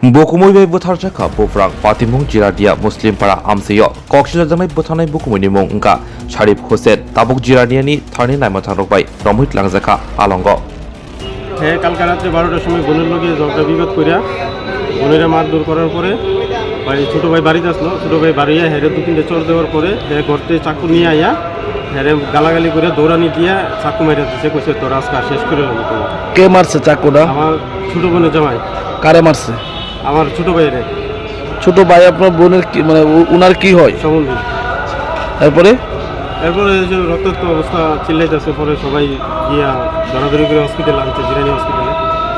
Bukumui butarjaka bufrang Fatimung Jiradia Muslim para Amsayo Kokshila Jamai Butanai Bukumuni Mung Nga Sharif Hussein Tabuk Jiradiani Thani Naimatarokbai Romhit Langzaka Alongo হ্যাঁ কালকে রাত্রে 12টার সময় বোনের লোকে ঝগড়া বিবাদ করিয়া বোনেরা মারধর করার পরে ছোট ভাই বাড়িতে আসলো। ছোট ভাই বাড়িয়া হেরে দু তিনটে চড় দেওয়ার পরে হ্যাঁ ঘরতে চাকু নিয়ে আইয়া হেরে গালাগালি করে দৌড়ানি দিয়া চাকু মেরে দিচ্ছে, কইছে তোর আজকে শেষ করে নেবো। কে মারছে চাকুটা? আমার ছোট বোনের জামাই। কারে মারছে? আমার ছোট ভাইরে। ছোট ভাই আপনার বোনের কি মানে উনার কি হয়? সম্বন্ধী। এরপরে যে রক্তাক্ত অবস্থা চিল্লাইতেছে, পরে সবাই গিয়া ধরাধরি করে হসপিটালে আনছে, জিরানি হসপিটালে।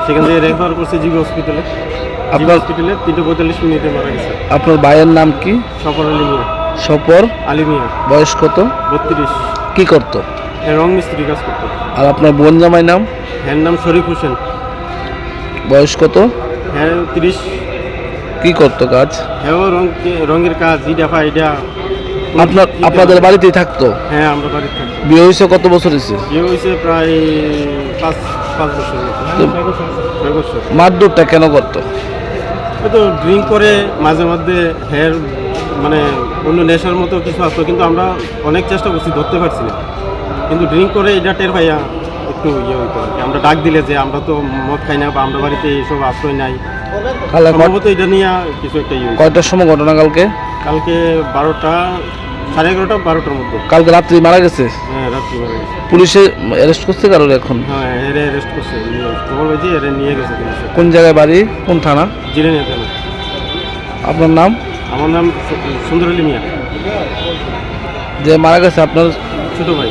সেখান থেকে রেফার করছে জিবি হসপিটালে। আপনার হসপিটালে 3:45 মিনিটে মারা গেছে। আপনার ভাইয়ের নাম কি? সফর আলী মিয়া। সফর আলী মিয়া। বয়স কত? 32। কি করত? রং মিস্ত্রি কাজ করতো। আর আপনার বোন জামাই নাম? হ্যাঁ নাম শরীফ হোসেন। বয়স কত? হ্যাঁ 30। কি করতো কাজ? হ্যাঁ রঙের কাজ, ইটা ফাইডা। আপনাদের বাড়িতেই থাকতো? হ্যাঁ আমরা বাড়িতে থাকি। বিয়ে হয়েছে কত বছর হয়েছে? বিয়ে হয়েছে প্রায় 5 বছর। 6 বছর। মারধরটা কেন করতো? তো ড্রিঙ্ক করে মাঝে মধ্যে হেয়ার মানে অন্য নেশার মতো কিছু আসতো, কিন্তু আমরা অনেক চেষ্টা করছি, ধরতে পারছি না। কিন্তু ড্রিঙ্ক করে এটা টের পাইয়া একটু হইতো আর কি। আমরা ডাক দিলে যে আমরা তো মদ খাই না বা আমরা বাড়িতে এইসব আশ্রয় নাই, সম্ভবত এটা নিয়ে কিছু একটা কয়টার সময় ঘটনা কালকে? কালকে 12টা, 11:30, 12টার মধ্যে। কালকে রাত্রি মারা গেছে? হ্যাঁ রাত্রি মারা গেছে। পুলিশে অ্যারেস্ট করছে কারোর এখন? হ্যাঁ এরে অ্যারেস্ট করছে, খবর পেয়েছি, এরে নিয়ে গেছে পুলিশে। কোন জায়গায় বাড়ি, কোন থানা? জিরানিয়া থানা। আপনার নাম? আমার নাম সুন্দর আলী মিয়া। যে মারা গেছে আপনার ছোট ভাই।